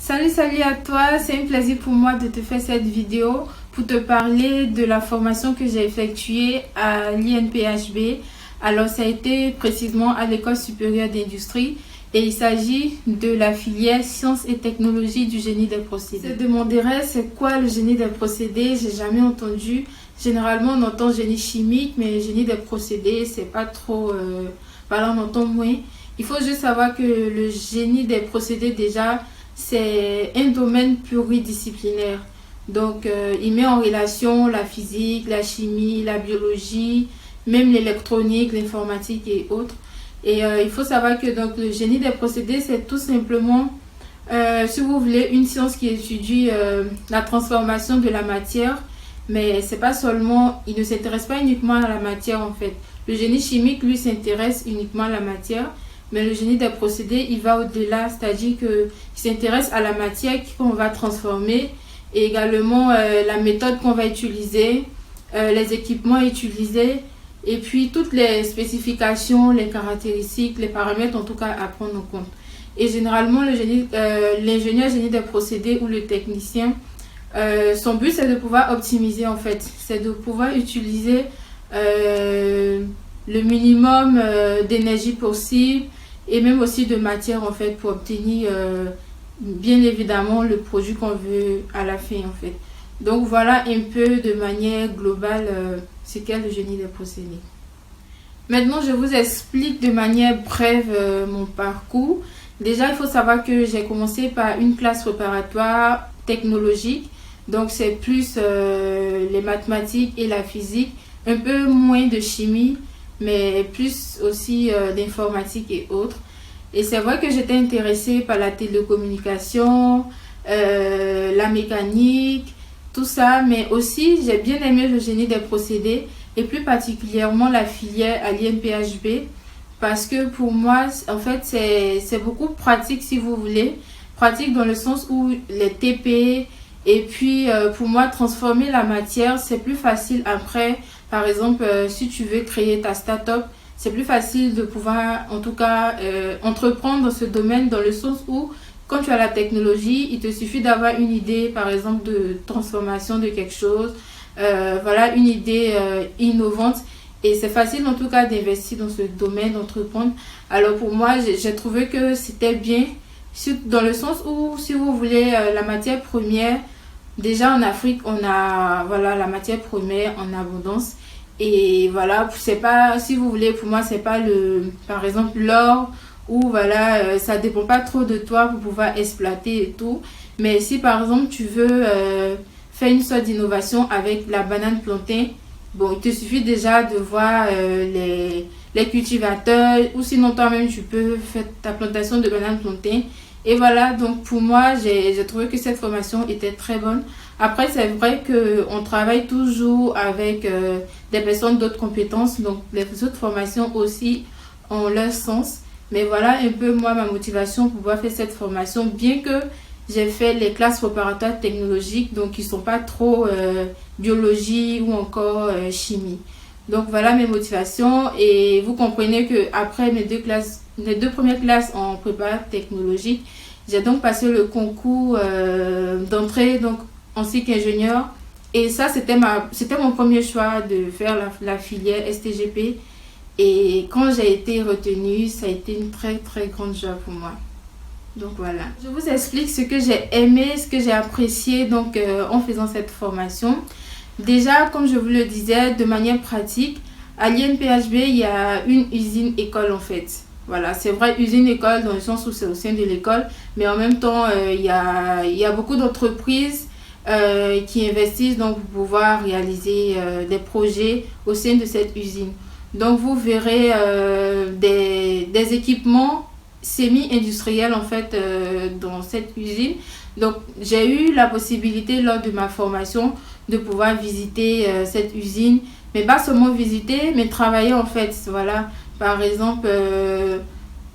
Salut à toi, c'est un plaisir pour moi de te faire cette vidéo pour te parler de la formation que j'ai effectuée à l'INPHB. Alors ça a été précisément à l'École supérieure d'industrie et il s'agit de la filière sciences et technologies du génie des procédés. Je te demanderais c'est quoi le génie des procédés, j'ai jamais entendu. Généralement on entend génie chimique mais génie des procédés c'est pas trop, voilà on entend moins. Il faut juste savoir que le génie des procédés déjà c'est un domaine pluridisciplinaire. Donc, il met en relation la physique, la chimie, la biologie, même l'électronique, l'informatique et autres. Et il faut savoir que donc, le génie des procédés, c'est tout simplement, si vous voulez, une science qui étudie la transformation de la matière. Mais c'est pas seulement, il ne s'intéresse pas uniquement à la matière en fait. Le génie chimique, lui, s'intéresse uniquement à la matière. Mais le génie des procédés, il va au-delà, c'est-à-dire qu'il s'intéresse à la matière qu'on va transformer et également la méthode qu'on va utiliser, les équipements utilisés et puis toutes les spécifications, les caractéristiques, les paramètres en tout cas à prendre en compte. Et généralement, l'ingénieur génie des procédés ou le technicien, son but c'est de pouvoir optimiser en fait, c'est de pouvoir utiliser le minimum d'énergie possible et même aussi de matière en fait pour obtenir bien évidemment le produit qu'on veut à la fin en fait. Donc voilà un peu de manière globale ce qu'est le génie des procédés. Maintenant je vous explique de manière brève mon parcours. Déjà il faut savoir que j'ai commencé par une classe préparatoire technologique. Donc c'est plus les mathématiques et la physique, un peu moins de chimie mais plus aussi d'informatique et autres. Et c'est vrai que j'étais intéressée par la télécommunication, la mécanique, tout ça, mais aussi j'ai bien aimé le génie des procédés et plus particulièrement la filière à l'INPHB parce que pour moi, en fait, c'est beaucoup pratique si vous voulez. Pratique dans le sens où les TP et puis pour moi, transformer la matière, c'est plus facile après. Par exemple, si tu veux créer ta start-up, c'est plus facile de pouvoir, en tout cas, entreprendre dans ce domaine dans le sens où, quand tu as la technologie, il te suffit d'avoir une idée, par exemple, de transformation de quelque chose. Voilà, une idée innovante. Et c'est facile, en tout cas, d'investir dans ce domaine, d'entreprendre. Alors, pour moi, j'ai trouvé que c'était bien, dans le sens où, si vous voulez, la matière première, déjà en Afrique, on a voilà, la matière première en abondance. Et voilà, c'est pas, si vous voulez, pour moi, c'est pas par exemple, l'or où voilà, ça dépend pas trop de toi pour pouvoir exploiter et tout. Mais si par exemple, tu veux faire une sorte d'innovation avec la banane plantain, bon, il te suffit déjà de voir les cultivateurs ou sinon toi-même, tu peux faire ta plantation de banane plantain. Et voilà, donc pour moi, j'ai trouvé que cette formation était très bonne. Après, c'est vrai qu'on travaille toujours avec des personnes d'autres compétences. Donc, les autres formations aussi ont leur sens. Mais voilà un peu moi, ma motivation pour pouvoir faire cette formation. Bien que j'ai fait les classes préparatoires technologiques, donc qui ne sont pas trop biologie ou encore chimie. Donc, voilà mes motivations. Et vous comprenez qu'après mes deux premières classes en préparatoire technologique, j'ai donc passé le concours d'entrée en cycle ingénieur. Et ça, c'était mon premier choix de faire la filière STGP. Et quand j'ai été retenue, ça a été une très très grande joie pour moi. Donc voilà. Je vous explique ce que j'ai aimé, ce que j'ai apprécié donc, en faisant cette formation. Déjà, comme je vous le disais, de manière pratique, à l'INPHB, il y a une usine-école en fait. Voilà, c'est vrai, usine-école dans le sens où c'est au sein de l'école, mais en même temps, il y a beaucoup d'entreprises qui investissent donc, pour pouvoir réaliser des projets au sein de cette usine. Donc, vous verrez des équipements semi-industriels en fait dans cette usine. Donc, j'ai eu la possibilité lors de ma formation de pouvoir visiter cette usine, mais pas seulement visiter, mais travailler en fait, voilà. Par exemple,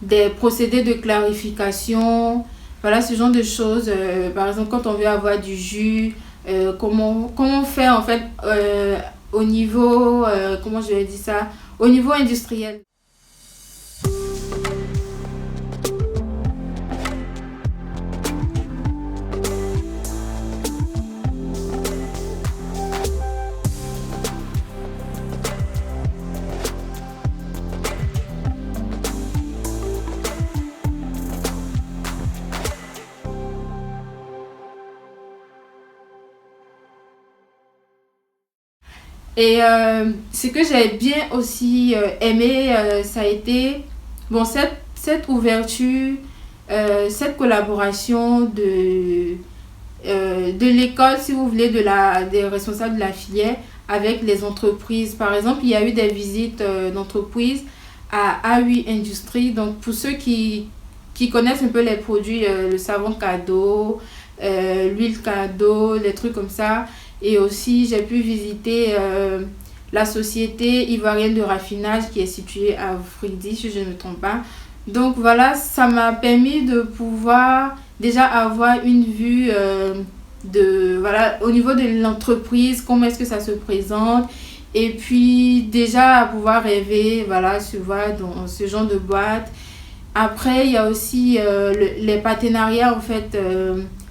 des procédés de clarification, voilà ce genre de choses. Par exemple, quand on veut avoir du jus, comment faire en fait au niveau, comment je vais dire ça, au niveau industriel. Et ce que j'ai bien aussi aimé, ça a été bon, cette ouverture, cette collaboration de l'école, si vous voulez, des responsables de la filière avec les entreprises. Par exemple, il y a eu des visites d'entreprises à A8 Industries. Donc, pour ceux qui connaissent un peu les produits, le savon cadeau, l'huile cadeau, les trucs comme ça. Et aussi, j'ai pu visiter la société ivoirienne de raffinage qui est située à Fridji, si je ne me trompe pas. Donc voilà, ça m'a permis de pouvoir déjà avoir une vue voilà, au niveau de l'entreprise, comment est-ce que ça se présente. Et puis déjà pouvoir rêver, voilà, se voir dans ce genre de boîte. Après, il y a aussi les partenariats en fait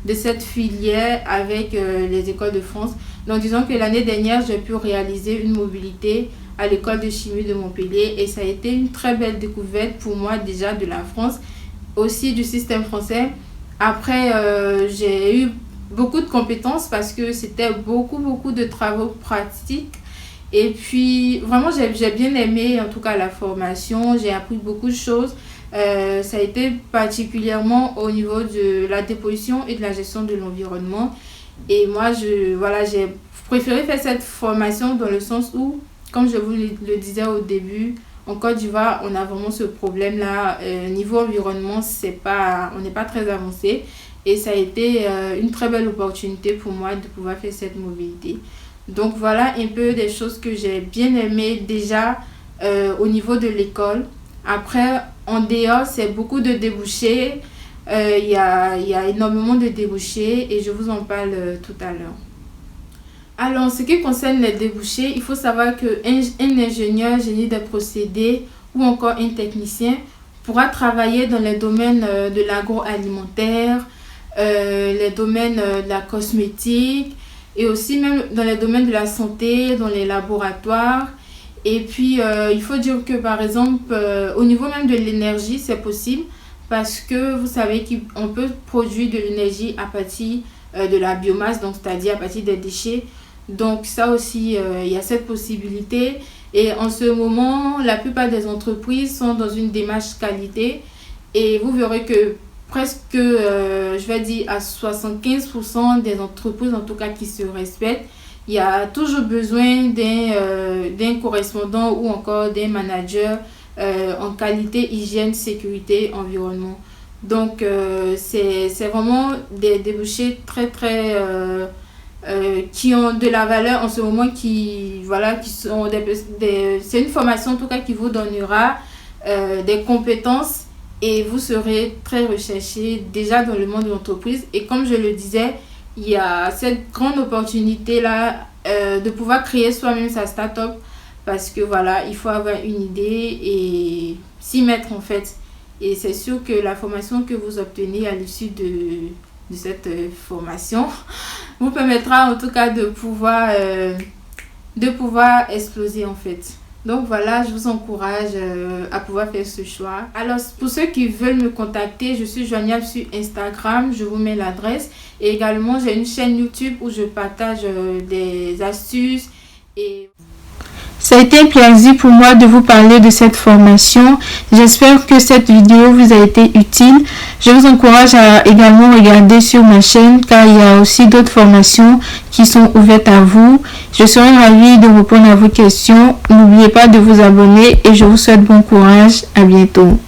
de cette filière avec les écoles de France. Donc disons que l'année dernière, j'ai pu réaliser une mobilité à l'école de chimie de Montpellier et ça a été une très belle découverte pour moi déjà de la France, aussi du système français. Après, j'ai eu beaucoup de compétences parce que c'était beaucoup de travaux pratiques. Et puis, vraiment, j'ai bien aimé en tout cas la formation, j'ai appris beaucoup de choses. Ça a été particulièrement au niveau de la dépollution et de la gestion de l'environnement. Et moi, voilà, j'ai préféré faire cette formation dans le sens où, comme je vous le disais au début, en Côte d'Ivoire, on a vraiment ce problème-là. Niveau environnement, on n'est pas très avancé. Et ça a été une très belle opportunité pour moi de pouvoir faire cette mobilité. Donc voilà un peu des choses que j'ai bien aimées déjà au niveau de l'école. Après, en dehors, c'est beaucoup de débouchés. Il y a énormément de débouchés et je vous en parle tout à l'heure. Alors, en ce qui concerne les débouchés, il faut savoir qu'un ingénieur génie des procédés ou encore un technicien pourra travailler dans les domaines de l'agroalimentaire, les domaines de la cosmétique et aussi même dans les domaines de la santé, dans les laboratoires. Et puis, il faut dire que par exemple, au niveau même de l'énergie, c'est possible parce que vous savez qu'on peut produire de l'énergie à partir de la biomasse, donc c'est-à-dire à partir des déchets. Donc ça aussi, il y a cette possibilité. Et en ce moment, la plupart des entreprises sont dans une démarche qualité. Et vous verrez que presque, je vais dire, à 75% des entreprises, en tout cas qui se respectent, il y a toujours besoin d'un correspondant ou encore d'un manager en qualité, hygiène, sécurité, environnement. Donc, c'est vraiment des débouchés très qui ont de la valeur en ce moment, voilà, qui sont c'est une formation en tout cas qui vous donnera des compétences et vous serez très recherché déjà dans le monde de l'entreprise. Et comme je le disais, il y a cette grande opportunité là de pouvoir créer soi-même sa start-up parce que voilà, il faut avoir une idée et s'y mettre en fait. Et c'est sûr que la formation que vous obtenez à l'issue de cette formation vous permettra en tout cas de pouvoir exploser en fait. Donc voilà, je vous encourage à pouvoir faire ce choix. Alors pour ceux qui veulent me contacter, je suis joignable sur Instagram, je vous mets l'adresse. Et également, j'ai une chaîne YouTube où je partage des astuces et... Ça a été un plaisir pour moi de vous parler de cette formation. J'espère que cette vidéo vous a été utile. Je vous encourage à également regarder sur ma chaîne car il y a aussi d'autres formations qui sont ouvertes à vous. Je serai ravie de répondre à vos questions. N'oubliez pas de vous abonner et je vous souhaite bon courage. À bientôt.